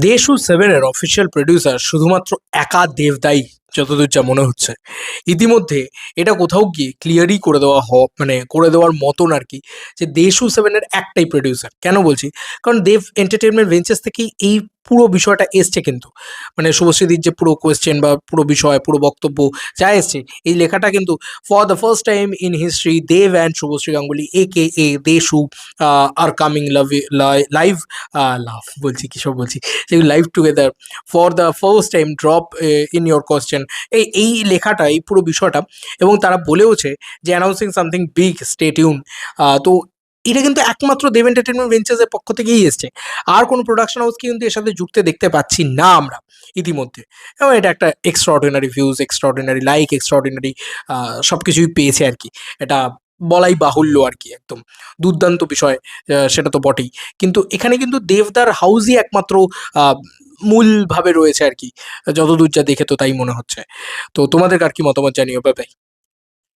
দেশু সেভেনের official producer শুধুমাত্র একা দেবদাই যতদূর যা মনে হচ্ছে। ইতিমধ্যে এটা কোথাও গিয়ে ক্লিয়ারই করে দেওয়া মানে করে দেওয়ার মতন আর কি, যে দেশু সেভেনের একটাই প্রডিউসার। কেন বলছি? কারণ দেব এন্টারটেনমেন্ট ভেঞ্চার্স থেকেই এই পুরো বিষয়টা এসছে কিন্তু। মানে শুভশ্রীদির যে পুরো কোয়েশ্চেন বা পুরো বিষয়, পুরো বক্তব্য যা এসছে, এই লেখাটা কিন্তু for the first time in history Dev and Subhashree Ganguly এ দেশু আর কামিং লাইভ লাভ বলছি, কিসব বলছি, সেগুলো live together for the first time drop in your question. এই লেখাটা, এই পুরো বিষয়টা, এবং তারা বলেওছে যে announcing something big, stay tuned. তো এটা কিন্তু একমাত্র দেব এন্টারটেনমেন্ট ভেঞ্চার্সের পক্ষ থেকেই এসছে। আর কোনো প্রোডাকশন হাউসকে কিন্তু এর সাথে যুক্তে দেখতে পাচ্ছি না আমরা ইতিমধ্যে। এবং এটা একটা extraordinary views, extraordinary like, extraordinary সব কিছুই পেয়েছে আর কি। এটা বলাই বাহুল্য আর কি, একদম দুর্দান্ত বিষয়। সেটা তো বটেই, কিন্তু এখানে কিন্তু দেবদার হাউসই একমাত্র আহ, মূলভাবে রয়েছে আর কি, যতদূর যা দেখে তো তাই মনে হচ্ছে। তো তোমাদের আর কি মতামত জানিও, বাই বাই।